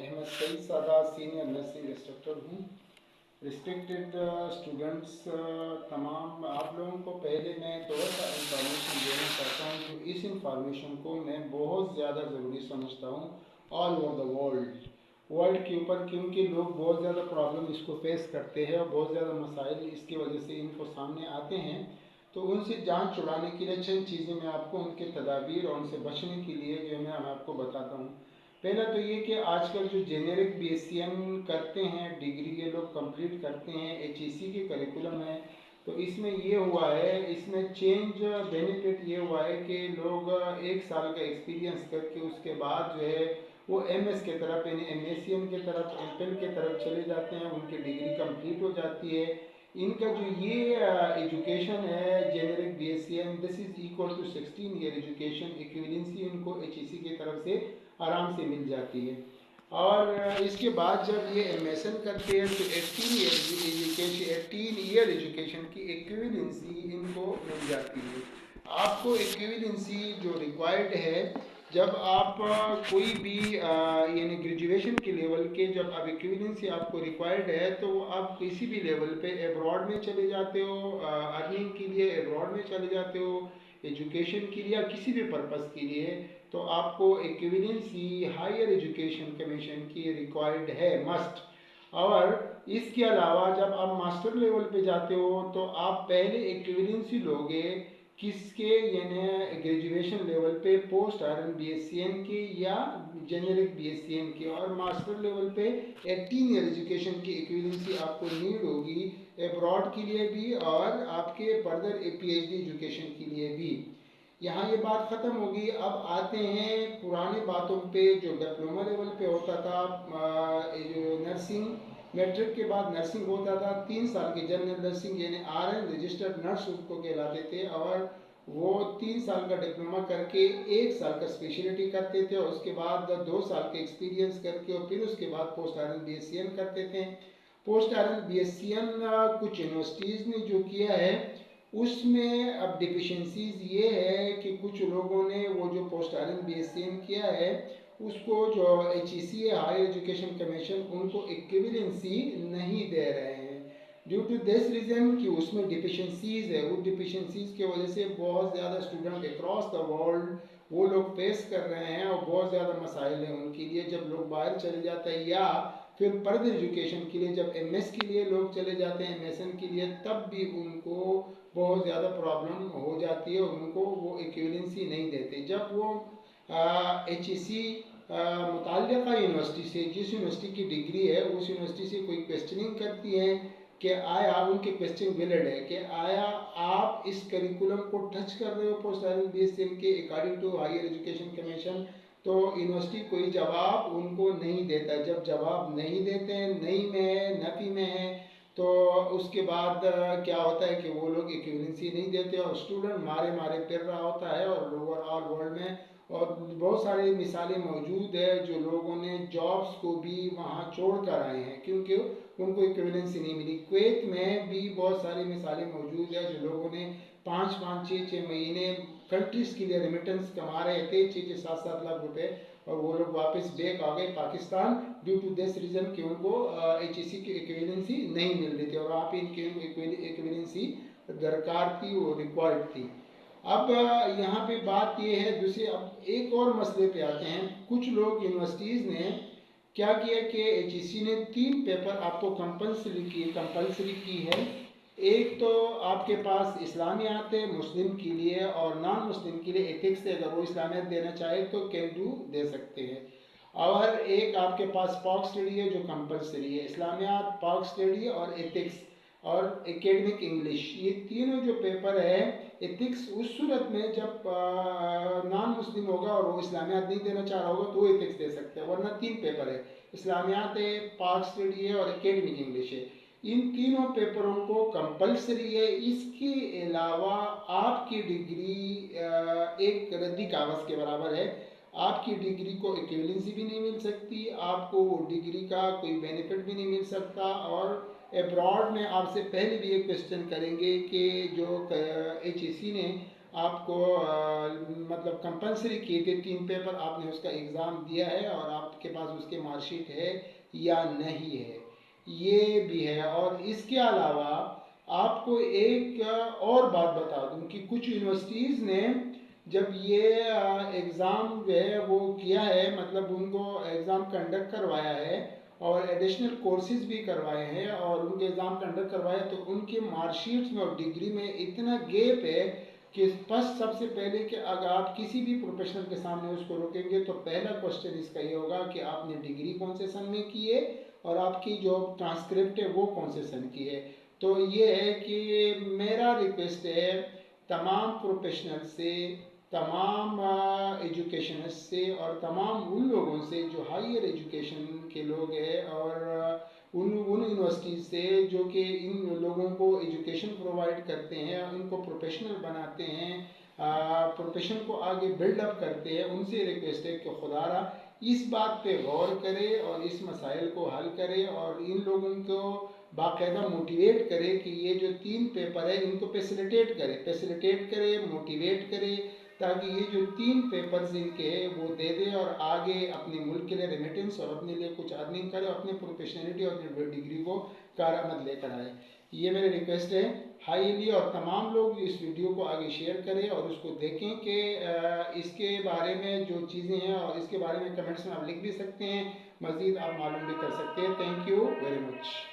अहमद सईद सादा senior nursing instructor हूँ। Respected students, तमाम आप लोगों को पहले मैं थोड़ा सा इंफॉर्मेशन देना चाहता हूँ। जो इस इंफॉर्मेशन को मैं बहुत ज़्यादा ज़रूरी समझता हूँ ऑल ओवर द वर्ल्ड के ऊपर, क्योंकि लोग बहुत ज़्यादा प्रॉब्लम इसको फेस करते हैं और बहुत ज़्यादा मसाइल इसकी वजह से इनको सामने आते हैं। तो उनसे जान छुड़ाने के लिए चंद चीज़ें मैं आपको उनके तदाबीर और उनसे बचने के लिए जो है मैं आपको बताता हूँ। पहला तो ये कि आजकल जो जेनेरिक BSc करते हैं, डिग्री ये लोग कंप्लीट करते हैं, HEC के करिकुलम है। तो इसमें ये हुआ है, इसमें चेंज बेनिफिट ये हुआ है कि लोग 1 साल एक्सपीरियंस करके उसके बाद जो है वो MS के तरफ यानी MACN के तरफ, MPhil के तरफ चले जाते हैं, उनकी डिग्री कंप्लीट हो जाती है। इनका जो ये एजुकेशन है generic BSc, this is equal to 16 year education, equivalency इनको HEC की तरफ से आराम से मिल जाती है। और इसके बाद जब ये MSN करते हैं तो 18 ईयर एजुकेशन की इक्विवेलेंसी इनको मिल जाती है। आपको इक्विवेलेंसी जो रिक्वायर्ड है, जब आप कोई भी यानी ग्रेजुएशन के लेवल के जब आप इक्विवेलेंसी आपको रिक्वायर्ड है तो आप किसी भी लेवल पे अब्रॉड में चले जाते हो, अर्निंग के लिए अब्रॉड में चले जाते हो, एजुकेशन के लिए या किसी भी पर्पज़ के लिए, तो आपको इक्विवेलेंसी हायर एजुकेशन कमीशन की रिक्वायर्ड है, मस्ट। और इसके अलावा जब आप मास्टर लेवल पे जाते हो तो आप पहले इक्विवेलेंसी लोगे किसके, यानी ग्रेजुएशन लेवल पे पोस्ट RN BScN की या जेनेरिक BScN की, और मास्टर लेवल पे 18 ईयर एजुकेशन की इक्विवेलेंसी आपको नीड होगी अब्रॉड के लिए भी और आपके फर्दर PhD एजुकेशन के लिए भी। यहाँ ये बात ख़त्म होगी। अब आते हैं पुराने बातों पे जो डिप्लोमा लेवल पे होता था। जो नर्सिंग, मैट्रिक के बाद नर्सिंग होता था, 3 साल की जनरल नर्सिंग यानी RN रजिस्टर्ड नर्स उसको कहलाते थे, और वो 3 साल का डिप्लोमा करके 1 साल का स्पेशलिटी करते थे, और उसके बाद 2 साल के एक्सपीरियंस करके और फिर उसके बाद पोस्ट RN BScN करते थे। पोस्ट RN BScN कुछ यूनिवर्सिटीज़ ने जो किया है उसमें अब डिफिशेंसीज ये है कि कुछ लोगों ने वो जो पोस्ट RN BScN किया है उसको जो HEC है हायर एजुकेशन कमीशन उनको इक्विवेलेंसी नहीं दे रहे हैं, ड्यू टू दिस रीज़न कि उसमें डिफिशेंसीज है। उस डिफिशेंसीज की वजह से बहुत ज़्यादा स्टूडेंट अक्रॉस द वर्ल्ड वो लोग फेस कर रहे हैं और बहुत ज़्यादा मसाइल हैं उनके लिए। जब लोग बाहर चले जाते हैं या फिर फर्दर एजुकेशन के लिए जब MS के लिए लोग चले जाते हैं, MSN के लिए, तब भी उनको बहुत ज़्यादा प्रॉब्लम हो जाती है और उनको वो इक्विवेलेंसी नहीं देते। जब वो HEC मुताल्लिक़ा यूनिवर्सिटी से, जिस यूनिवर्सिटी की डिग्री है उस यूनिवर्सिटी से कोई क्वेश्चनिंग करती है कि आया उनके क्वेश्चन वैलिड है कि आया आप इस करिकुलम को टच कर रहे हो पोस्ट RN BScN के according to higher education commission, तो यूनिवर्सिटी कोई जवाब उनको नहीं देता। जब जवाब नहीं देते हैं, नहीं में है, नफ़ी में है, तो उसके बाद क्या होता है कि वो लोग इक्विवेलेंसी नहीं देते और स्टूडेंट मारे मारे फिर रहा होता है और ओवरऑल वर्ल्ड में। और बहुत सारी मिसालें मौजूद है जो लोगों ने जॉब्स को भी वहाँ छोड़ कर आए हैं क्योंकि उनको इक्विवेलेंसी नहीं मिली। कुवैत में भी बहुत सारी मिसालें मौजूद है जो लोगों ने 5-5, 6-6 महीने कंट्रीज़ के लिए रेमिटेंस कमा रहे थे, 6-7 लाख रुपए, और वो लोग वापस बैक आ गए Pakistan due to this reason कि उनको HEC की इक्विवेलेंसी नहीं मिल रही थी और वहाँ पे इनकी इक्विवेलेंसी दरकार थी, वो रिक्वायर्ड थी। अब यहाँ पे बात ये है दूसरी, अब एक और मसले पे आते हैं। कुछ लोग यूनिवर्सिटीज़ ने क्या किया कि HEC ने 3 पेपर आपको कंपल्सरी की है। एक तो आपके पास इस्लामियात है मुस्लिम के लिए, और नॉन मुस्लिम के लिए एथिक्स है, अगर वो इस्लामियात देना चाहे तो कैन डू दे सकते हैं। और एक आपके पास पॉक स्टडी है जो कंपलसरी है, इस्लामियात, पॉक स्टडी और एथिक्स और एकेडमिक इंग्लिश, ये तीनों जो पेपर है। एथिक्स उस सूरत में जब नॉन मुस्लिम होगा और वो इस्लामियात नहीं देना चाह रहा होगा तो वो एथिक्स दे सकते हैं, वरना 3 पेपर है, इस्लामियात है, पाक स्टडी है और एकेडमिक इंग्लिश है। इन तीनों पेपरों को कंपलसरी है। इसके अलावा आपकी डिग्री एक रद्दी कागज़ के बराबर है। आपकी डिग्री को इक्विवेलेंसी भी नहीं मिल सकती, आपको डिग्री का कोई बेनिफिट भी नहीं मिल सकता। और अब्रॉड में आपसे पहले भी एक क्वेश्चन करेंगे कि जो HEC ने आपको मतलब कंपलसरी किए थे 3 पेपर, आपने उसका एग्ज़ाम दिया है और आपके पास उसके मार्कशीट है या नहीं है, ये भी है। और इसके अलावा आपको एक और बात बता दूं कि कुछ यूनिवर्सिटीज़ ने जब ये एग्ज़ाम जो है वो किया है, मतलब उनको एग्ज़ाम कंडक्ट करवाया है और एडिशनल कोर्सेज भी करवाए हैं और उनके एग्ज़ाम कंडक्ट करवाए, तो उनके मार्कशीट्स में और डिग्री में इतना गैप है कि फर्स्ट सबसे पहले कि अगर आप किसी भी प्रोफेशनल के सामने उसको रोकेंगे तो पहला क्वेश्चन इसका ये होगा कि आपने डिग्री कौन से सन में की है और आपकी जो ट्रांसक्रिप्ट है वो कौन से सन की है। तो ये है कि मेरा रिक्वेस्ट है तमाम प्रोफेशनल से, तमाम एजुकेशनिस्ट से और तमाम उन लोगों से जो हायर एजुकेशन के लोग हैं और उन यूनिवर्सिटीज़ से जो कि इन लोगों को एजुकेशन प्रोवाइड करते हैं, इनको प्रोफेशनल बनाते हैं, प्रोफेशन को आगे बिल्डअप करते हैं, उनसे रिक्वेस्ट है कि खुदारा इस बात पे गौर करे और इस मसाइल को हल करे और इन लोगों को बाकायदा मोटिवेट करे कि ये जो 3 पेपर है इनको फैसिलिटेट करे, मोटिवेट करे, ताकि ये जो 3 पेपर्स इनके हैं वो दे दे और आगे अपने मुल्क के लिए रेमिटेंस और अपने लिए कुछ अर्निंग करे और अपने प्रोफेशनलिटी और अपनी डिग्री को कारआमद लेकर आए। ये मेरी रिक्वेस्ट है हाईली, और तमाम लोग इस वीडियो को आगे शेयर करें और उसको देखें कि इसके बारे में जो चीज़ें हैं और इसके बारे में कमेंट्स में आप लिख भी सकते हैं, मज़ीद आप मालूम भी कर सकते हैं। Thank you very much.